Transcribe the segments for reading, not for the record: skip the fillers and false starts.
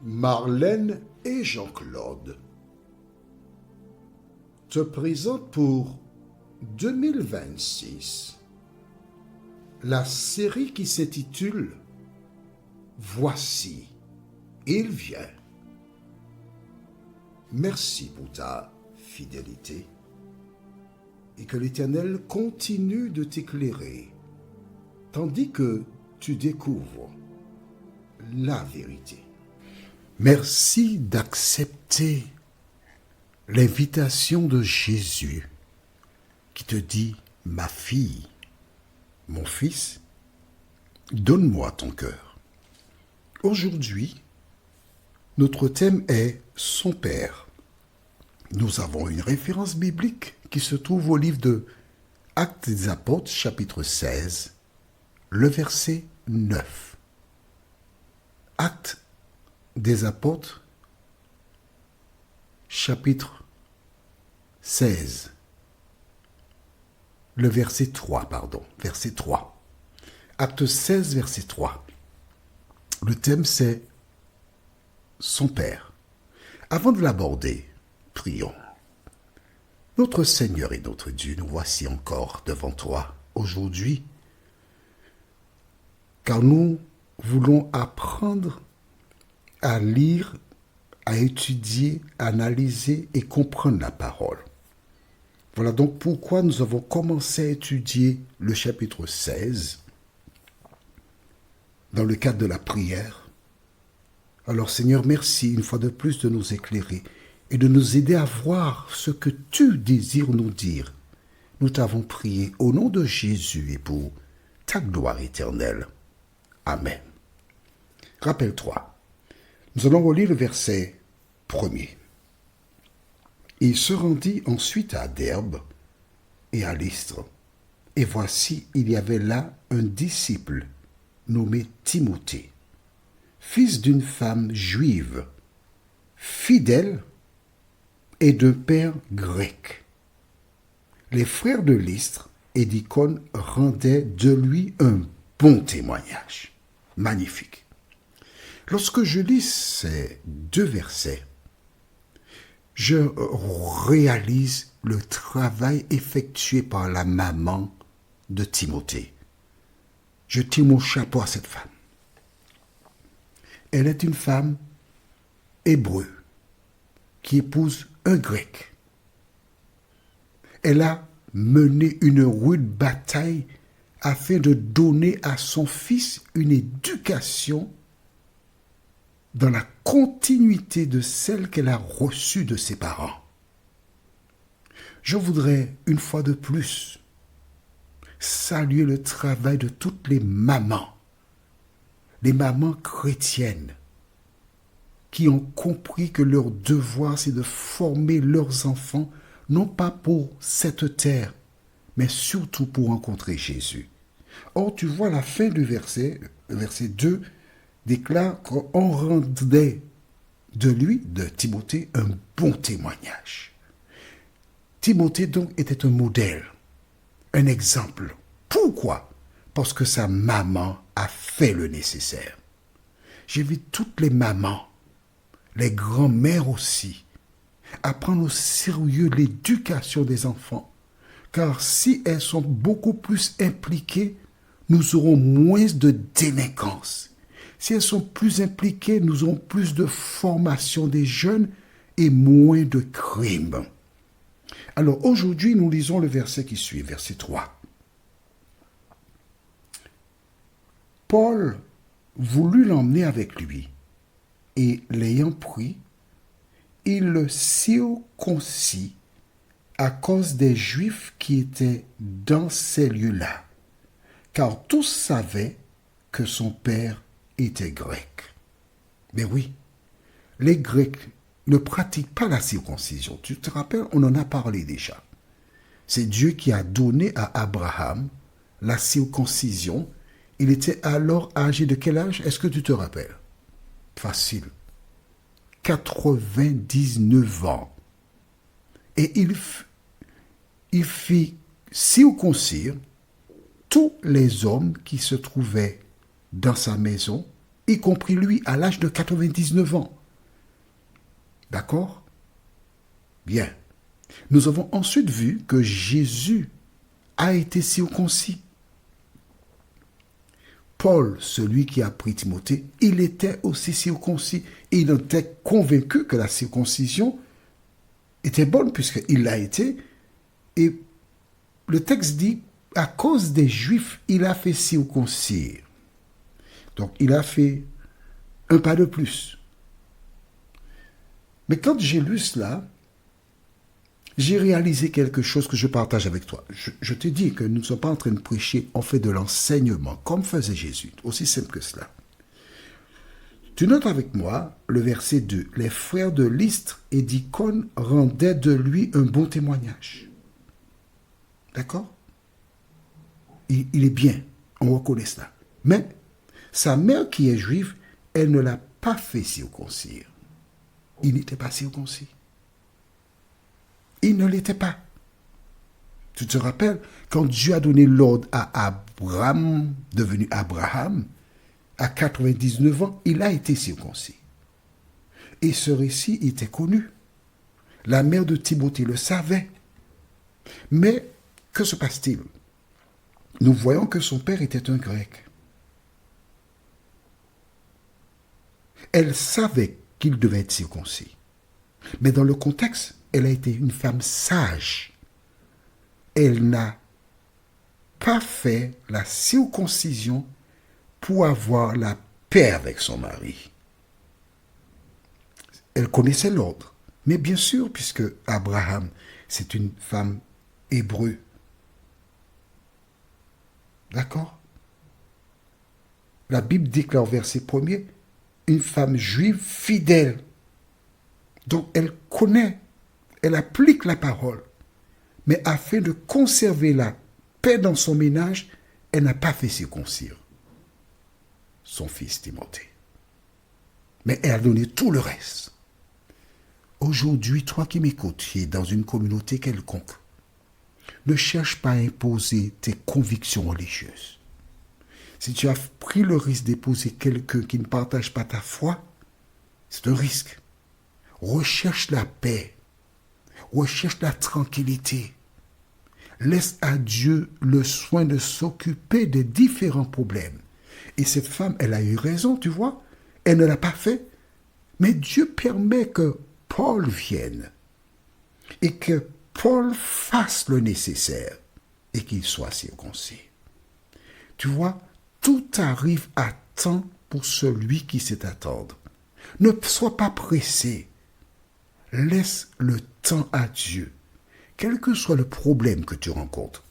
Marlène et Jean-Claude te présentent pour 2026 la série qui s'intitule Voici, il vient. Merci pour ta fidélité et que l'Éternel continue de t'éclairer tandis que tu découvres la vérité. Merci d'accepter l'invitation de Jésus qui te dit, ma fille, mon fils, donne-moi ton cœur. Aujourd'hui, notre thème est son Père. Nous avons une référence biblique qui se trouve au livre de Actes des Apôtres, chapitre 16, le verset 9. Actes des Apôtres, chapitre 16, le verset 3, verset 3. Acte 16, verset 3. Le thème, c'est son Père. Avant de l'aborder, prions. Notre Seigneur et notre Dieu, nous voici encore devant toi aujourd'hui, car nous voulons apprendre à lire, à étudier, à analyser et comprendre la parole. Voilà donc pourquoi nous avons commencé à étudier le chapitre 16 dans le cadre de la prière. Alors Seigneur, merci une fois de plus de nous éclairer et de nous aider à voir ce que tu désires nous dire. Nous t'avons prié au nom de Jésus et pour ta gloire éternelle. Amen. Rappelle-toi, nous allons relire le verset 1er. Il se rendit ensuite à Derbe et à Lystre. Et voici, il y avait là un disciple nommé Timothée, fils d'une femme juive, fidèle et d'un père grec. Les frères de Lystre et d'Icône rendaient de lui un bon témoignage. Magnifique. Lorsque je lis ces deux versets, je réalise le travail effectué par la maman de Timothée. Je tire mon chapeau à cette femme. Elle est une femme hébreu qui épouse un grec. Elle a mené une rude bataille afin de donner à son fils une éducation dans la continuité de celle qu'elle a reçue de ses parents. Je voudrais, une fois de plus, saluer le travail de toutes les mamans chrétiennes, qui ont compris que leur devoir, c'est de former leurs enfants, non pas pour cette terre, mais surtout pour rencontrer Jésus. Or, tu vois, la fin du verset, le verset 2, déclare qu'on rendait de lui, de Timothée, un bon témoignage. Timothée, donc, était un modèle, un exemple. Pourquoi? Parce que sa maman a fait le nécessaire. J'invite toutes les mamans, les grands-mères aussi, à prendre au sérieux l'éducation des enfants. Car si elles sont beaucoup plus impliquées, nous aurons moins de délinquance. Si elles sont plus impliquées, nous aurons plus de formation des jeunes et moins de crimes. Alors aujourd'hui, nous lisons le verset qui suit, verset 3. Paul voulut l'emmener avec lui, et l'ayant pris, il le circoncis à cause des Juifs qui étaient dans ces lieux-là, car tous savaient que son père était grec. Mais oui, les Grecs ne pratiquent pas la circoncision. Tu te rappelles, on en a parlé déjà. C'est Dieu qui a donné à Abraham la circoncision. Il était alors âgé de quel âge? Est-ce que tu te rappelles? Facile. 99 ans. Et il fit circoncire tous les hommes qui se trouvaient dans sa maison y compris lui à l'âge de 99 ans. D'accord? Bien. Nous avons ensuite vu que Jésus a été circoncis. Paul, celui qui a pris Timothée, il était aussi circoncis. Il était convaincu que la circoncision était bonne puisqu'il l'a été. Et le texte dit, à cause des Juifs, il a fait circoncire. Donc, il a fait un pas de plus. Mais quand j'ai lu cela, j'ai réalisé quelque chose que je partage avec toi. Je te dis que nous ne sommes pas en train de prêcher, on fait de l'enseignement, comme faisait Jésus. Aussi simple que cela. Tu notes avec moi le verset 2. Les frères de Lystre et d'Icône rendaient de lui un bon témoignage. D'accord? Il est bien, on reconnaît cela. Mais sa mère qui est juive, elle ne l'a pas fait circoncire. Il n'était pas circoncis. Il ne l'était pas. Tu te rappelles, quand Dieu a donné l'ordre à Abraham, devenu Abraham, à 99 ans, il a été circoncis. Et ce récit était connu. La mère de Timothée le savait. Mais que se passe-t-il? Nous voyons que son père était un Grec. Elle savait qu'il devait être circoncis. Mais dans le contexte, elle a été une femme sage. Elle n'a pas fait la circoncision pour avoir la paix avec son mari. Elle connaissait l'ordre. Mais bien sûr, puisque Abraham, c'est une femme hébreu. D'accord? La Bible déclare au verset 1er, une femme juive fidèle. Donc elle connaît, elle applique la parole. Mais afin de conserver la paix dans son ménage, elle n'a pas fait circoncire son fils Timothée. Mais elle a donné tout le reste. Aujourd'hui, toi qui m'écoutes, qui es dans une communauté quelconque, ne cherche pas à imposer tes convictions religieuses. Si tu as pris le risque d'épouser quelqu'un qui ne partage pas ta foi, c'est un risque. Recherche la paix. Recherche la tranquillité. Laisse à Dieu le soin de s'occuper des différents problèmes. Et cette femme, elle a eu raison, tu vois. Elle ne l'a pas fait. Mais Dieu permet que Paul vienne et que Paul fasse le nécessaire et qu'il soit circoncis. Tu vois, tout arrive à temps pour celui qui sait attendre. Ne sois pas pressé. Laisse le temps à Dieu, quel que soit le problème que tu rencontres.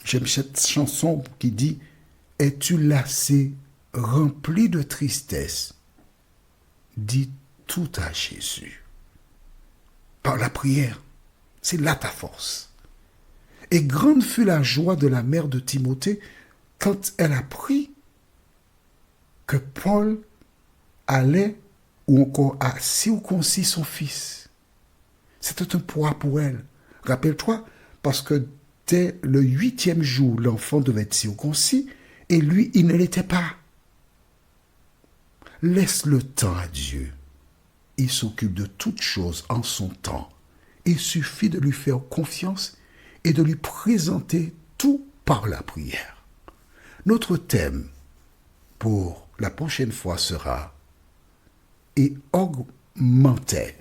J'aime cette chanson qui dit « Es-tu lassé, rempli de tristesse ?» Dis tout à Jésus. Par la prière, c'est là ta force. Et grande fut la joie de la mère de Timothée quand elle apprit que Paul allait ou encore a circoncis son fils. C'était un poids pour elle. Rappelle-toi, parce que dès le 8e jour, l'enfant devait être circoncis et lui, il ne l'était pas. Laisse le temps à Dieu. Il s'occupe de toutes choses en son temps. Il suffit de lui faire confiance et de lui présenter tout par la prière. Notre thème pour la prochaine fois sera « Et augmentait ».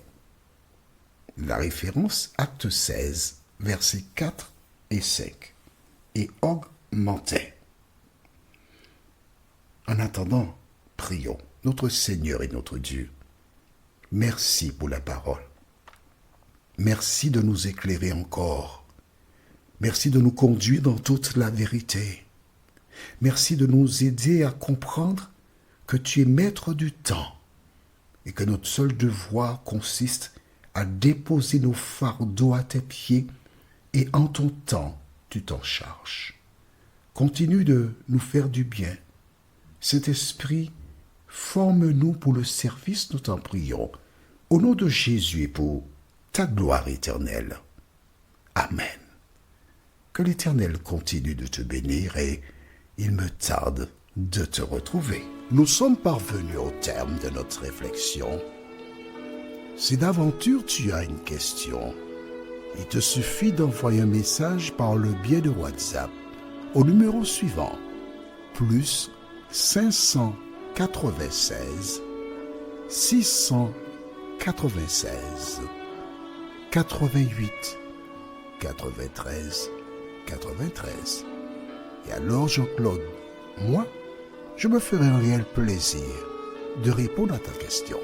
La référence, acte 16, versets 4 et 5. « Et augmentait ». En attendant, prions. Notre Seigneur et notre Dieu, merci pour la parole. Merci de nous éclairer encore. Merci de nous conduire dans toute la vérité. Merci de nous aider à comprendre que tu es maître du temps et que notre seul devoir consiste à déposer nos fardeaux à tes pieds et en ton temps, tu t'en charges. Continue de nous faire du bien. Saint-Esprit, forme-nous pour le service, nous t'en prions, au nom de Jésus et pour ta gloire éternelle. Amen. Que l'Éternel continue de te bénir et il me tarde de te retrouver. Nous sommes parvenus au terme de notre réflexion. Si d'aventure tu as une question, il te suffit d'envoyer un message par le biais de WhatsApp au numéro suivant, plus 596 696 88 93 93. Et alors Jean-Claude, moi, je me ferai un réel plaisir de répondre à ta question.